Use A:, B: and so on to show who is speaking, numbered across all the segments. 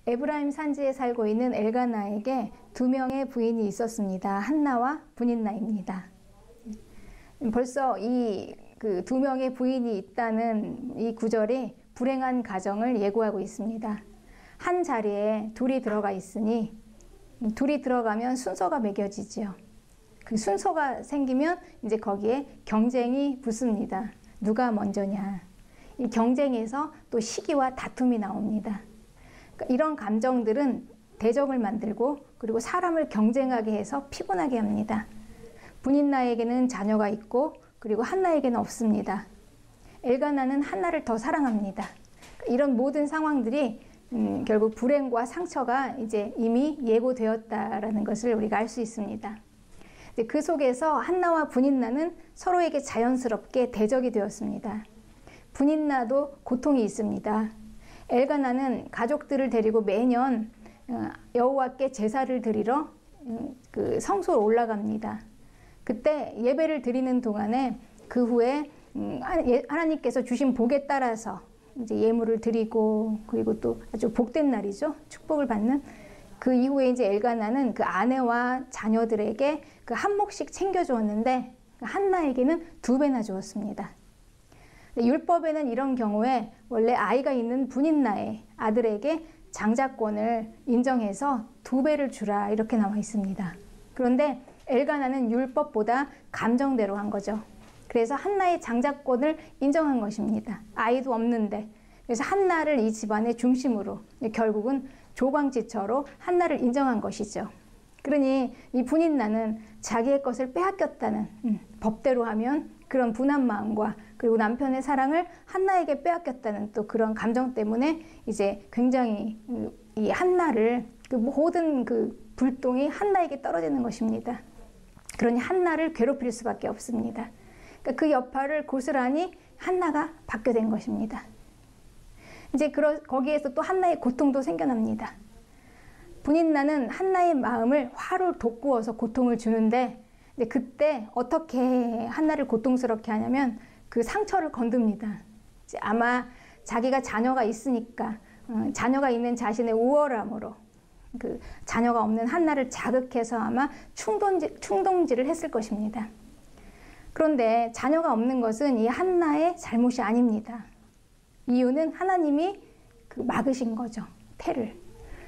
A: 에브라임 산지에 살고 있는 엘가나에게 두 명의 부인이 있었습니다. 한나와 브닛나입니다. 벌써 이 그 두 명의 부인이 있다는 이 구절이 불행한 가정을 예고하고 있습니다. 한 자리에 둘이 들어가 있으니 둘이 들어가면 순서가 매겨지죠. 그 순서가 생기면 이제 거기에 경쟁이 붙습니다. 누가 먼저냐. 이 경쟁에서 또 시기와 다툼이 나옵니다. 그러니까 이런 감정들은 대적을 만들고 그리고 사람을 경쟁하게 해서 피곤하게 합니다. 브닛나에게는 자녀가 있고 그리고 한나에게는 없습니다. 엘가나는 한나를 더 사랑합니다. 이런 모든 상황들이 결국 불행과 상처가 이제 이미 예고되었다라는 것을 우리가 알 수 있습니다. 그 속에서 한나와 브닛나는 서로에게 자연스럽게 대적이 되었습니다. 브닛나도 고통이 있습니다. 엘가나는 가족들을 데리고 매년 여호와께 제사를 드리러 그 성소로 올라갑니다. 그때 예배를 드리는 동안에 그 후에 하나님께서 주신 복에 따라서 이제 예물을 드리고 그리고 또 아주 복된 날이죠. 축복을 받는 그 이후에 이제 엘가나는 그 아내와 자녀들에게 그 한 몫씩 챙겨주었는데 한나에게는 2배나 주었습니다. 율법에는 이런 경우에 원래 아이가 있는 브닛나의 아들에게 장자권을 인정해서 2배를 주라 이렇게 나와 있습니다. 그런데 엘가나는 율법보다 감정대로 한 거죠. 그래서 한나의 장자권을 인정한 것입니다. 아이도 없는데. 그래서 한나를 이 집안의 중심으로 결국은 조광지처로 한나를 인정한 것이죠. 그러니 이 브닛나는 자기의 것을 빼앗겼다는 법대로 하면 그런 분한 마음과 그리고 남편의 사랑을 한나에게 빼앗겼다는 또 그런 감정 때문에 이제 굉장히 이 한나를 그 모든 그 불똥이 한나에게 떨어지는 것입니다. 그러니 한나를 괴롭힐 수밖에 없습니다. 그러니까 그 여파를 고스란히 한나가 받게 된 것입니다. 이제 거기에서 또 한나의 고통도 생겨납니다. 브닛나는 한나의 마음을 화로 돋구어서 고통을 주는데 그때 어떻게 한나를 고통스럽게 하냐면 그 상처를 건듭니다. 아마 자기가 자녀가 있으니까 자녀가 있는 자신의 우월함으로 그 자녀가 없는 한나를 자극해서 아마 충동질을 했을 것입니다. 그런데 자녀가 없는 것은 이 한나의 잘못이 아닙니다. 이유는 하나님이 그 막으신 거죠. 태를.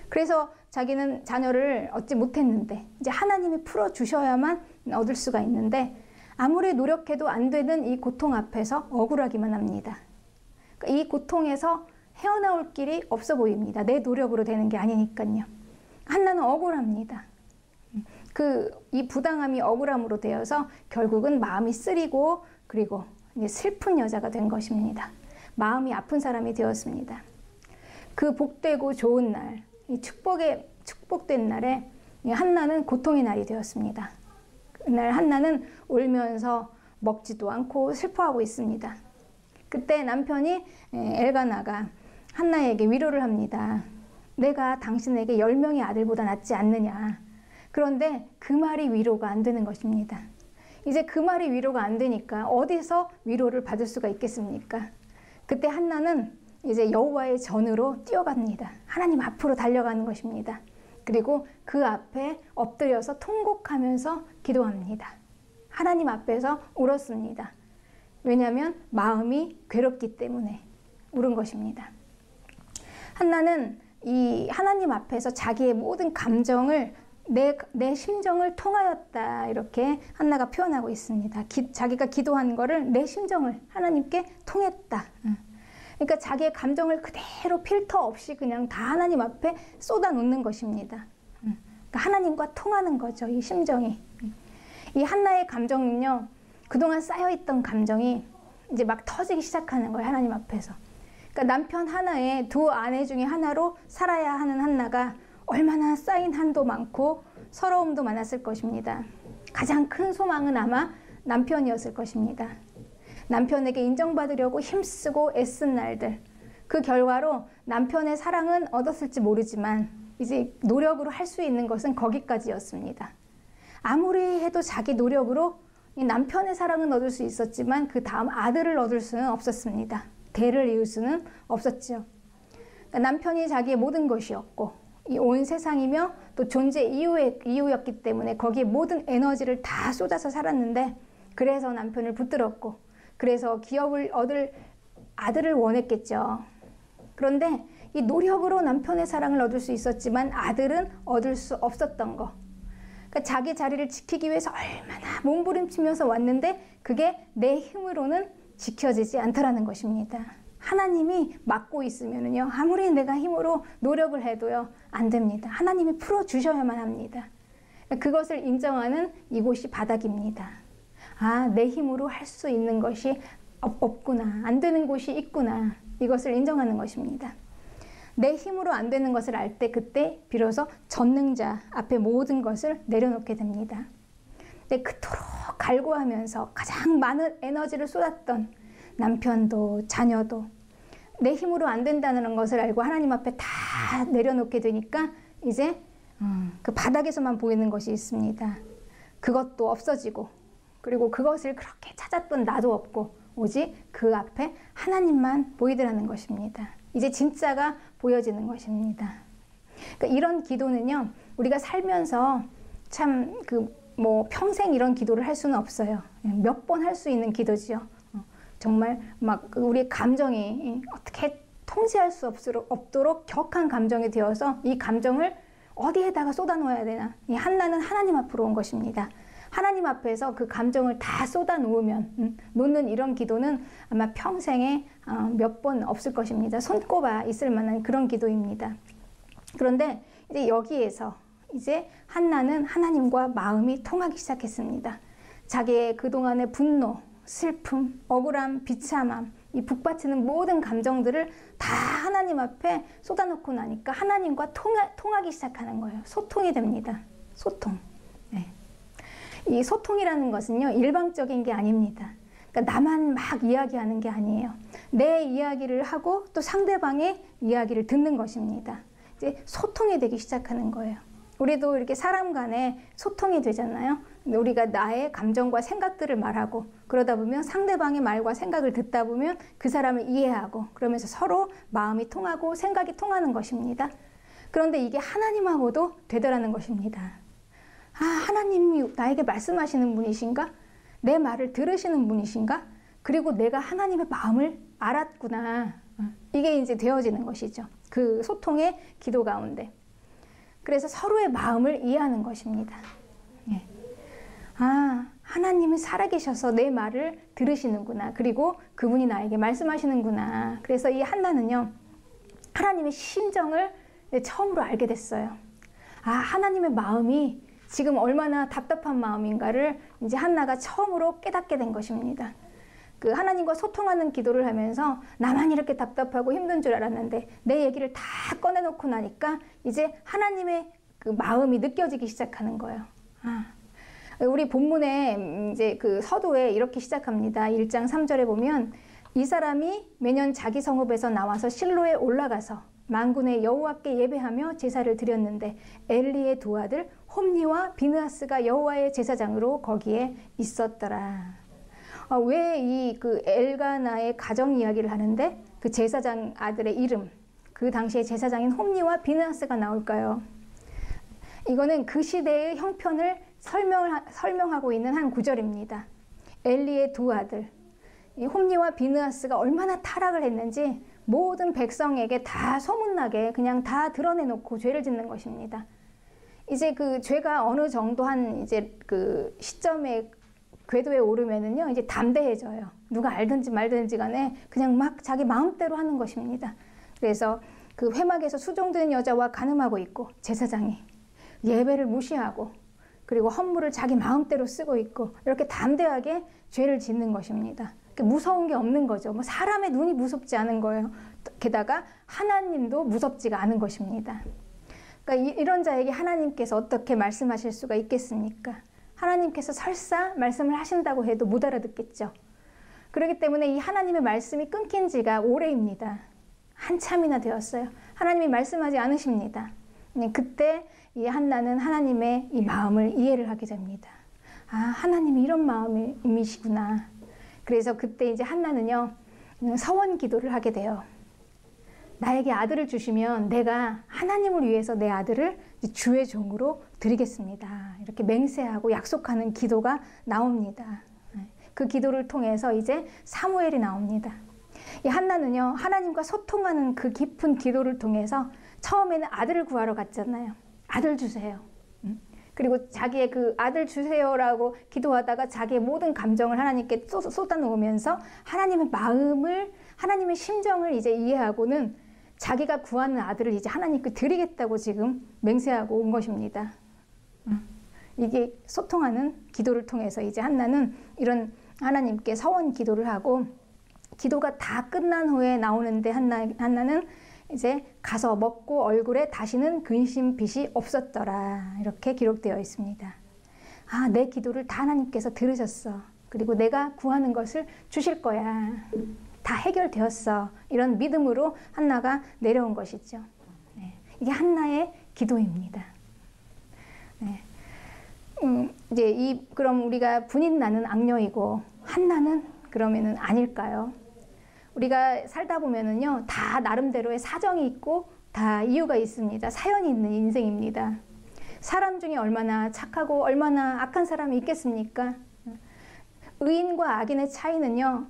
A: 그래서 자기는 자녀를 얻지 못했는데 이제 하나님이 풀어주셔야만 얻을 수가 있는데 아무리 노력해도 안 되는 이 고통 앞에서 억울하기만 합니다. 그러니까 이 고통에서 헤어나올 길이 없어 보입니다. 내 노력으로 되는 게 아니니까요. 한나는 억울합니다. 이 부당함이 억울함으로 되어서 결국은 마음이 쓰리고 그리고 이제 슬픈 여자가 된 것입니다. 마음이 아픈 사람이 되었습니다. 그 복되고 좋은 날, 이 축복된 날에 한나는 고통의 날이 되었습니다. 그날 한나는 울면서 먹지도 않고 슬퍼하고 있습니다. 그때 남편이 엘가나가 한나에게 위로를 합니다. 내가 당신에게 10명의 아들보다 낫지 않느냐. 그런데 그 말이 위로가 안 되는 것입니다. 이제 그 말이 위로가 안 되니까 어디서 위로를 받을 수가 있겠습니까? 그때 한나는 이제 여호와의 전으로 뛰어갑니다. 하나님 앞으로 달려가는 것입니다. 그리고 그 앞에 엎드려서 통곡하면서 기도합니다. 하나님 앞에서 울었습니다. 왜냐하면 마음이 괴롭기 때문에 울은 것입니다. 한나는 이 하나님 앞에서 자기의 모든 감정을 내 심정을 통하였다 이렇게 한나가 표현하고 있습니다. 자기가 기도한 거를 내 심정을 하나님께 통했다. 그러니까 자기의 감정을 그대로 필터 없이 그냥 다 하나님 앞에 쏟아놓는 것입니다. 그러니까 하나님과 통하는 거죠. 이 심정이. 이 한나의 감정은요. 그동안 쌓여있던 감정이 이제 막 터지기 시작하는 거예요. 하나님 앞에서. 그러니까 남편 하나에 2 아내 중에 하나로 살아야 하는 한나가 얼마나 쌓인 한도 많고 서러움도 많았을 것입니다. 가장 큰 소망은 아마 남편이었을 것입니다. 남편에게 인정받으려고 힘쓰고 애쓴 날들. 그 결과로 남편의 사랑은 얻었을지 모르지만 이제 노력으로 할 수 있는 것은 거기까지였습니다. 아무리 해도 자기 노력으로 이 남편의 사랑은 얻을 수 있었지만 그 다음 아들을 얻을 수는 없었습니다. 대를 이을 수는 없었죠. 그러니까 남편이 자기의 모든 것이었고 이 온 세상이며 또 존재 이유였기 때문에 거기에 모든 에너지를 다 쏟아서 살았는데 그래서 남편을 붙들었고 그래서 기업을 얻을 아들을 원했겠죠. 그런데 이 노력으로 남편의 사랑을 얻을 수 있었지만 아들은 얻을 수 없었던 거. 그러니까 자기 자리를 지키기 위해서 얼마나 몸부림치면서 왔는데 그게 내 힘으로는 지켜지지 않더라는 것입니다. 하나님이 막고 있으면요 아무리 내가 힘으로 노력을 해도요 안 됩니다. 하나님이 풀어주셔야만 합니다. 그것을 인정하는 이곳이 바닥입니다. 아, 내 힘으로 할 수 있는 것이 없구나. 안 되는 곳이 있구나. 이것을 인정하는 것입니다. 내 힘으로 안 되는 것을 알 때 그때 비로소 전능자 앞에 모든 것을 내려놓게 됩니다. 근데 그토록 갈구하면서 가장 많은 에너지를 쏟았던 남편도 자녀도 내 힘으로 안 된다는 것을 알고 하나님 앞에 다 내려놓게 되니까 이제 그 바닥에서만 보이는 것이 있습니다. 그것도 없어지고 그리고 그것을 그렇게 찾았던 나도 없고 오직 그 앞에 하나님만 보이더라는 것입니다. 이제 진짜가 보여지는 것입니다. 그러니까 이런 기도는요 우리가 살면서 참 평생 이런 기도를 할 수는 없어요. 몇 번 할 수 있는 기도지요. 정말 막 우리의 감정이 어떻게 통제할 수 없도록 격한 감정이 되어서 이 감정을 어디에다가 쏟아놓아야 되나. 이 한나는 하나님 앞으로 온 것입니다. 하나님 앞에서 그 감정을 다 쏟아 놓는 이런 기도는 아마 평생에 몇 번 없을 것입니다. 손꼽아 있을 만한 그런 기도입니다. 그런데 이제 여기에서 이제 한나는 하나님과 마음이 통하기 시작했습니다. 자기의 그동안의 분노, 슬픔, 억울함, 비참함, 이 북받치는 모든 감정들을 다 하나님 앞에 쏟아놓고 나니까 하나님과 통하기 시작하는 거예요. 소통이 됩니다. 소통. 네. 이 소통이라는 것은요 일방적인 게 아닙니다. 그러니까 나만 막 이야기하는 게 아니에요. 내 이야기를 하고 또 상대방의 이야기를 듣는 것입니다. 이제 소통이 되기 시작하는 거예요. 우리도 이렇게 사람 간에 소통이 되잖아요. 우리가 나의 감정과 생각들을 말하고 그러다 보면 상대방의 말과 생각을 듣다 보면 그 사람을 이해하고 그러면서 서로 마음이 통하고 생각이 통하는 것입니다. 그런데 이게 하나님하고도 되더라는 것입니다. 아, 하나님이 나에게 말씀하시는 분이신가? 내 말을 들으시는 분이신가? 그리고 내가 하나님의 마음을 알았구나. 이게 이제 되어지는 것이죠. 그 소통의 기도 가운데. 그래서 서로의 마음을 이해하는 것입니다. 예. 아, 하나님이 살아계셔서 내 말을 들으시는구나. 그리고 그분이 나에게 말씀하시는구나. 그래서 이 한나는요, 하나님의 심정을 처음으로 알게 됐어요. 아, 하나님의 마음이 지금 얼마나 답답한 마음인가를 이제 한나가 처음으로 깨닫게 된 것입니다. 그 하나님과 소통하는 기도를 하면서 나만 이렇게 답답하고 힘든 줄 알았는데 내 얘기를 다 꺼내놓고 나니까 이제 하나님의 그 마음이 느껴지기 시작하는 거예요. 아. 우리 본문에 이제 그 서두에 이렇게 시작합니다. 1장 3절에 보면 이 사람이 매년 자기 성읍에서 나와서 실로에 올라가서 만군의 여호와께 예배하며 제사를 드렸는데 엘리의 두 아들 홈니와 비느하스가 여호와의 제사장으로 거기에 있었더라. 왜 이 그 엘가나의 가정 이야기를 하는데 그 제사장 아들의 이름, 그 당시에 제사장인 홈니와 비느하스가 나올까요? 이거는 그 시대의 형편을 설명하고 있는 한 구절입니다. 엘리의 두 아들, 이 홈니와 비느하스가 얼마나 타락을 했는지 모든 백성에게 다 소문나게 그냥 다 드러내놓고 죄를 짓는 것입니다. 이제 그 죄가 어느 정도 한 이제 그 시점에 궤도에 오르면은요, 이제 담대해져요. 누가 알든지 말든지 간에 그냥 막 자기 마음대로 하는 것입니다. 그래서 그 회막에서 수종드는 여자와 간음하고 있고, 제사장이 예배를 무시하고, 그리고 헌물을 자기 마음대로 쓰고 있고, 이렇게 담대하게 죄를 짓는 것입니다. 무서운 게 없는 거죠. 뭐 사람의 눈이 무섭지 않은 거예요. 게다가 하나님도 무섭지가 않은 것입니다. 그러니까 이런 자에게 하나님께서 어떻게 말씀하실 수가 있겠습니까? 하나님께서 설사 말씀을 하신다고 해도 못 알아듣겠죠. 그렇기 때문에 이 하나님의 말씀이 끊긴 지가 오래입니다. 한참이나 되었어요. 하나님이 말씀하지 않으십니다. 그때 이 한나는 하나님의 이 마음을 이해를 하게 됩니다. 아, 하나님이 이런 마음이시구나. 그래서 그때 이제 한나는요, 서원 기도를 하게 돼요. 나에게 아들을 주시면 내가 하나님을 위해서 내 아들을 주의 종으로 드리겠습니다. 이렇게 맹세하고 약속하는 기도가 나옵니다. 그 기도를 통해서 이제 사무엘이 나옵니다. 이 한나는요, 하나님과 소통하는 그 깊은 기도를 통해서 처음에는 아들을 구하러 갔잖아요. 아들 주세요. 그리고 자기의 그 아들 주세요라고 기도하다가 자기의 모든 감정을 하나님께 쏟아놓으면서 하나님의 마음을, 하나님의 심정을 이제 이해하고는 자기가 구하는 아들을 이제 하나님께 드리겠다고 지금 맹세하고 온 것입니다. 이게 소통하는 기도를 통해서 이제 한나는 이런 하나님께 서원 기도를 하고, 기도가 다 끝난 후에 나오는데 한나는 이제 가서 먹고 얼굴에 다시는 근심빛이 없었더라, 이렇게 기록되어 있습니다. 아, 내 기도를 다 하나님께서 들으셨어. 그리고 내가 구하는 것을 주실 거야. 다 해결되었어. 이런 믿음으로 한나가 내려온 것이죠. 네, 이게 한나의 기도입니다. 네. 이제 그럼 우리가 분인 나는 악녀이고 한나는 그러면은 아닐까요? 우리가 살다 보면은요, 다 나름대로의 사정이 있고 다 이유가 있습니다. 사연이 있는 인생입니다. 사람 중에 얼마나 착하고 얼마나 악한 사람이 있겠습니까? 의인과 악인의 차이는요,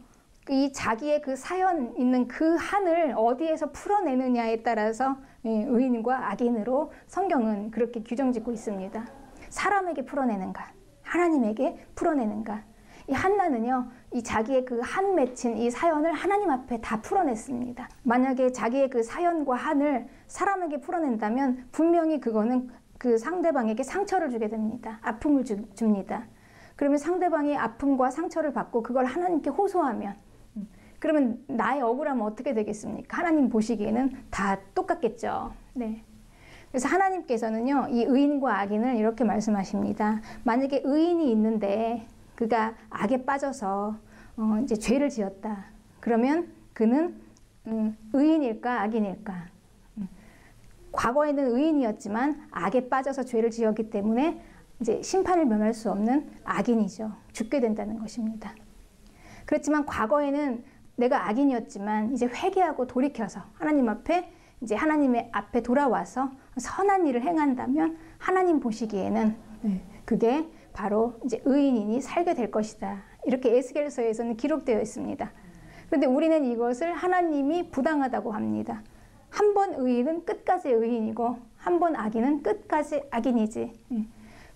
A: 이 자기의 그 사연 있는 그 한을 어디에서 풀어내느냐에 따라서 의인과 악인으로 성경은 그렇게 규정짓고 있습니다. 사람에게 풀어내는가, 하나님에게 풀어내는가. 이 한나는요, 이 자기의 그 한 맺힌 이 사연을 하나님 앞에 다 풀어냈습니다. 만약에 자기의 그 사연과 한을 사람에게 풀어낸다면 분명히 그거는 그 상대방에게 상처를 주게 됩니다. 아픔을 줍니다. 그러면 상대방이 아픔과 상처를 받고 그걸 하나님께 호소하면, 그러면 나의 억울함은 어떻게 되겠습니까? 하나님 보시기에는 다 똑같겠죠. 네. 그래서 하나님께서는요, 이 의인과 악인을 이렇게 말씀하십니다. 만약에 의인이 있는데 그가 악에 빠져서 이제 죄를 지었다. 그러면 그는 의인일까 악인일까? 과거에는 의인이었지만 악에 빠져서 죄를 지었기 때문에 이제 심판을 면할 수 없는 악인이죠. 죽게 된다는 것입니다. 그렇지만 과거에는 내가 악인이었지만 이제 회개하고 돌이켜서 하나님 앞에 이제 하나님의 앞에 돌아와서 선한 일을 행한다면 하나님 보시기에는 그게 바로 이제 의인이니 살게 될 것이다. 이렇게 에스겔서에서는 기록되어 있습니다. 그런데 우리는 이것을 하나님이 부당하다고 합니다. 한 번 의인은 끝까지 의인이고 한 번 악인은 끝까지 악인이지.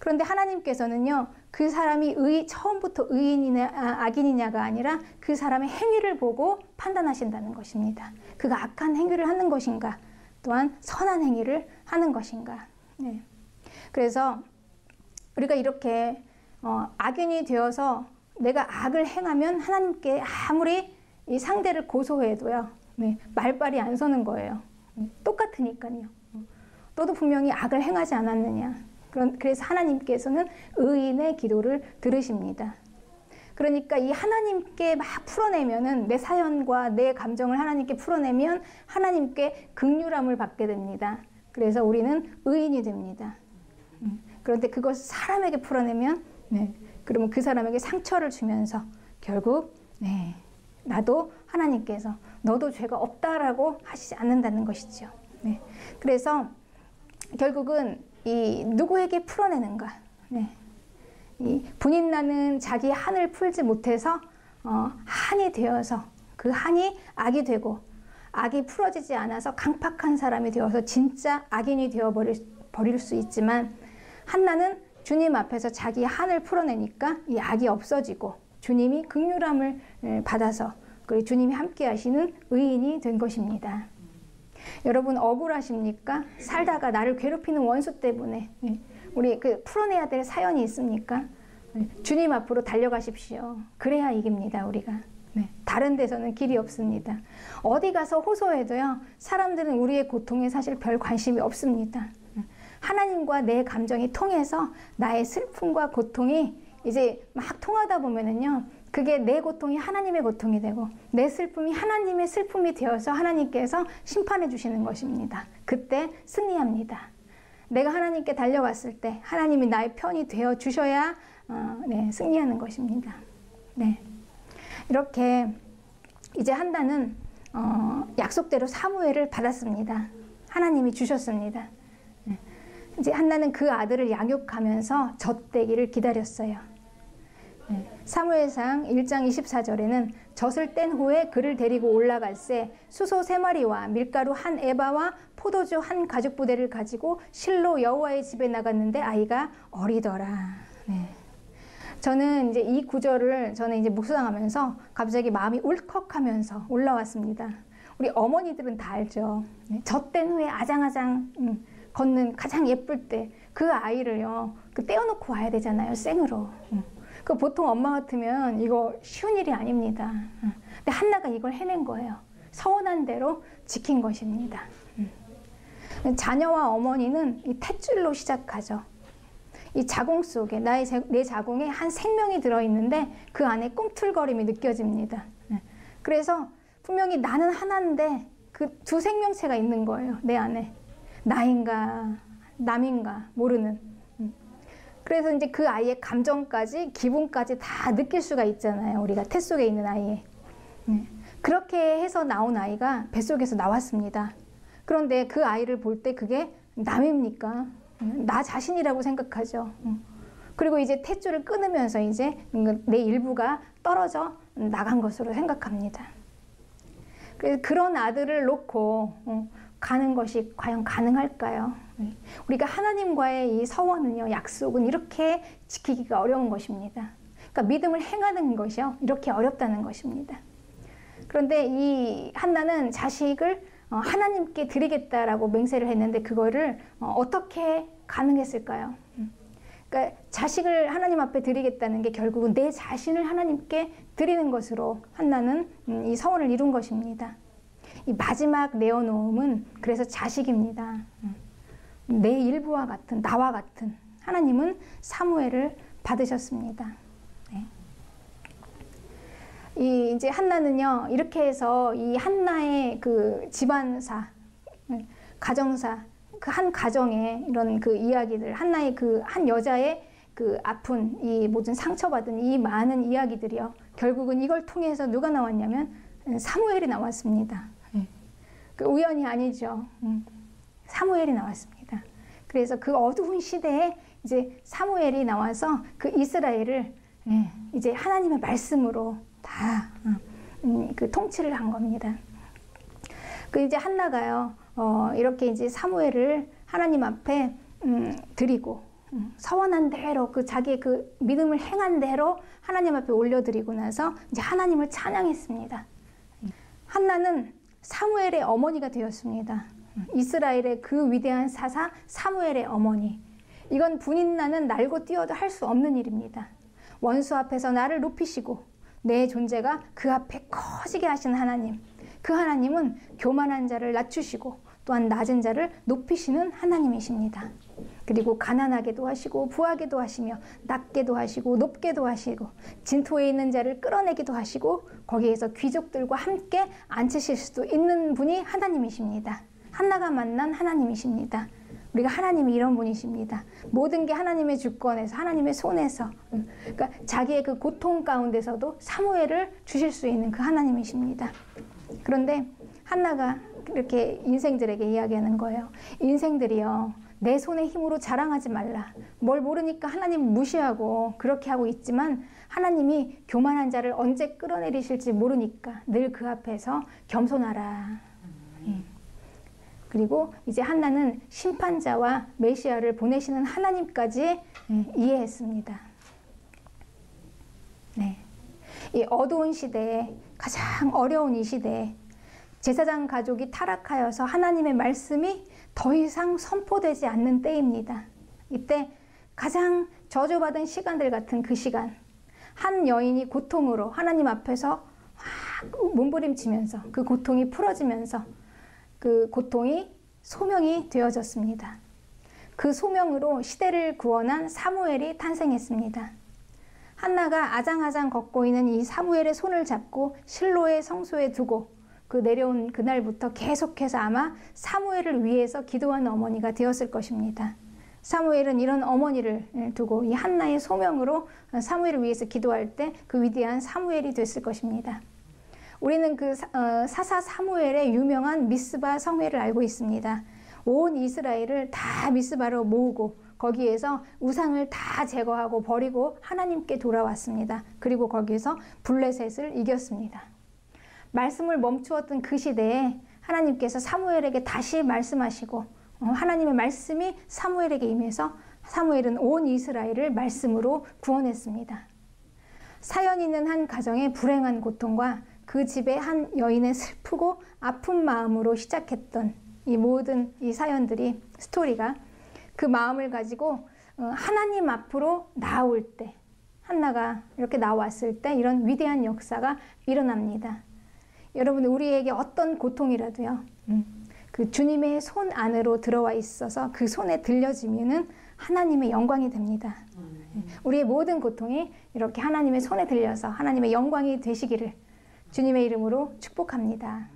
A: 그런데 하나님께서는요, 그 사람이 처음부터 의인이냐 악인이냐가 아니라 그 사람의 행위를 보고 판단하신다는 것입니다. 그가 악한 행위를 하는 것인가, 또한 선한 행위를 하는 것인가. 네. 그래서 우리가 이렇게 악인이 되어서 내가 악을 행하면 하나님께 아무리 이 상대를 고소해도요, 말발이 안 서는 거예요. 똑같으니까요. 너도 분명히 악을 행하지 않았느냐. 그래서 하나님께서는 의인의 기도를 들으십니다. 그러니까 이 하나님께 막 풀어내면은, 내 사연과 내 감정을 하나님께 풀어내면 하나님께 긍휼함을 받게 됩니다. 그래서 우리는 의인이 됩니다. 그런데 그것을 사람에게 풀어내면, 그러면 그 사람에게 상처를 주면서 결국 나도 하나님께서 너도 죄가 없다라고 하시지 않는다는 것이죠. 그래서 결국은 이 누구에게 풀어내는가? 이 분인 나는 자기 한을 풀지 못해서 한이 되어서 그 한이 악이 되고, 악이 풀어지지 않아서 강팍한 사람이 되어서 진짜 악인이 되어버릴 수 있지만, 한나는 주님 앞에서 자기 한을 풀어내니까 이 악이 없어지고 주님이 긍휼함을 받아서 그리고 주님이 함께 하시는 의인이 된 것입니다. 여러분 억울하십니까? 살다가 나를 괴롭히는 원수 때문에 우리 풀어내야 될 사연이 있습니까? 주님 앞으로 달려가십시오. 그래야 이깁니다, 우리가. 다른 데서는 길이 없습니다. 어디 가서 호소해도요, 사람들은 우리의 고통에 사실 별 관심이 없습니다. 하나님과 내 감정이 통해서 나의 슬픔과 고통이 이제 막 통하다 보면은요, 그게 내 고통이 하나님의 고통이 되고 내 슬픔이 하나님의 슬픔이 되어서 하나님께서 심판해 주시는 것입니다. 그때 승리합니다. 내가 하나님께 달려갔을 때 하나님이 나의 편이 되어 주셔야 승리하는 것입니다. 이렇게 이제 한나는 약속대로 사무엘을 받았습니다. 하나님이 주셨습니다. 이제 한나는 그 아들을 양육하면서 젖되기를 기다렸어요. 사무엘상 1장 24절에는 젖을 뗀 후에 그를 데리고 올라갈새 수소 3마리와 밀가루 1에바와 포도주 1가죽부대를 가지고 실로 여호와의 집에 나갔는데 아이가 어리더라. 저는 이제 이 구절을 이제 묵상하면서 갑자기 마음이 울컥하면서 올라왔습니다. 우리 어머니들은 다 알죠. 젖된 후에 아장아장 걷는 가장 예쁠 때 그 아이를요, 떼어놓고 와야 되잖아요, 생으로. 그 보통 엄마 같으면 이거 쉬운 일이 아닙니다. 근데 한나가 이걸 해낸 거예요. 서원한 대로 지킨 것입니다. 자녀와 어머니는 이 탯줄로 시작하죠. 이 자궁 속에 내 자궁에 한 생명이 들어있는데 그 안에 꿈틀거림이 느껴집니다. 그래서 분명히 나는 하나인데 그 두 생명체가 있는 거예요. 내 안에. 나인가 남인가 모르는. 그래서 이제 그 아이의 감정까지 기분까지 다 느낄 수가 있잖아요. 우리가 태 속에 있는 아이의. 그렇게 해서 나온 아이가 뱃속에서 나왔습니다. 그런데 그 아이를 볼 때 그게 남입니까? 나 자신이라고 생각하죠. 그리고 이제 탯줄을 끊으면서 이제 내 일부가 떨어져 나간 것으로 생각합니다. 그래서 그런 아들을 놓고 가는 것이 과연 가능할까요? 우리가 하나님과의 이 서원은요, 약속은 이렇게 지키기가 어려운 것입니다. 그러니까 믿음을 행하는 것이요, 이렇게 어렵다는 것입니다. 그런데 이 한나는 자식을 하나님께 드리겠다라고 맹세를 했는데 그거를 어떻게 가능했을까요? 그러니까 자식을 하나님 앞에 드리겠다는 게 결국은 내 자신을 하나님께 드리는 것으로 한나는 이 서원을 이룬 것입니다. 이 마지막 내어놓음은 그래서 자식입니다. 내 일부와 같은, 나와 같은 하나님은 사무엘을 받으셨습니다. 이 이제 한나는요, 이렇게 해서 이 한나의 그 집안사, 가정사, 그 한 가정의 이런 그 이야기들, 한나의 그 한 여자의 그 아픈 이 모든 상처받은 이 많은 이야기들이요, 결국은 이걸 통해서 누가 나왔냐면 사무엘이 나왔습니다. 그 우연이 아니죠. 사무엘이 나왔습니다. 그래서 그 어두운 시대에 이제 사무엘이 나와서 그 이스라엘을 이제 하나님의 말씀으로 다 그 통치를 한 겁니다. 그 이제 한나가요, 이렇게 이제 사무엘을 하나님 앞에 드리고 서원한 대로 그 자기의 그 믿음을 행한 대로 하나님 앞에 올려드리고 나서 이제 하나님을 찬양했습니다. 한나는 사무엘의 어머니가 되었습니다. 이스라엘의 그 위대한 사사 사무엘의 어머니. 이건 분인나는 날고 뛰어도 할 수 없는 일입니다. 원수 앞에서 나를 높이시고 내 존재가 그 앞에 커지게 하신 하나님. 그 하나님은 교만한 자를 낮추시고 또한 낮은 자를 높이시는 하나님이십니다. 그리고 가난하게도 하시고 부하게도 하시며 낮게도 하시고 높게도 하시고 진토에 있는 자를 끌어내기도 하시고 거기에서 귀족들과 함께 앉히실 수도 있는 분이 하나님이십니다. 한나가 만난 하나님이십니다. 우리가 하나님이 이런 분이십니다. 모든 게 하나님의 주권에서 하나님의 손에서, 그러니까 자기의 그 고통 가운데서도 사무엘을 주실 수 있는 그 하나님이십니다. 그런데 한나가 이렇게 인생들에게 이야기하는 거예요. 인생들이요, 내 손의 힘으로 자랑하지 말라. 뭘 모르니까 하나님 무시하고 그렇게 하고 있지만 하나님이 교만한 자를 언제 끌어내리실지 모르니까 늘 그 앞에서 겸손하라. 그리고 이제 한나는 심판자와 메시아를 보내시는 하나님까지 이해했습니다. 네. 이 어두운 시대에, 가장 어려운 이 시대에 제사장 가족이 타락하여서 하나님의 말씀이 더 이상 선포되지 않는 때입니다. 이때 가장 저주받은 시간들 같은 그 시간, 한 여인이 고통으로 하나님 앞에서 막 몸부림치면서 그 고통이 풀어지면서 그 고통이 소명이 되어졌습니다. 그 소명으로 시대를 구원한 사무엘이 탄생했습니다. 한나가 아장아장 걷고 있는 이 사무엘의 손을 잡고 실로의 성소에 두고 그 내려온 그날부터 계속해서 아마 사무엘을 위해서 기도하는 어머니가 되었을 것입니다. 사무엘은 이런 어머니를 두고 이 한나의 소명으로 사무엘을 위해서 기도할 때 그 위대한 사무엘이 됐을 것입니다. 우리는 그 사사 사무엘의 유명한 미스바 성회를 알고 있습니다. 온 이스라엘을 다 미스바로 모으고 거기에서 우상을 다 제거하고 버리고 하나님께 돌아왔습니다. 그리고 거기에서 블레셋을 이겼습니다. 말씀을 멈추었던 그 시대에 하나님께서 사무엘에게 다시 말씀하시고 하나님의 말씀이 사무엘에게 임해서 사무엘은 온 이스라엘을 말씀으로 구원했습니다. 사연 있는 한 가정의 불행한 고통과 그 집의 한 여인의 슬프고 아픈 마음으로 시작했던 이 모든 이 사연들이 스토리가 그 마음을 가지고 하나님 앞으로 나올 때 한나가 이렇게 나왔을 때 이런 위대한 역사가 일어납니다. 여러분 우리에게 어떤 고통이라도요 그 주님의 손 안으로 들어와 있어서 그 손에 들려지면은 하나님의 영광이 됩니다. 우리의 모든 고통이 이렇게 하나님의 손에 들려서 하나님의 영광이 되시기를 주님의 이름으로 축복합니다.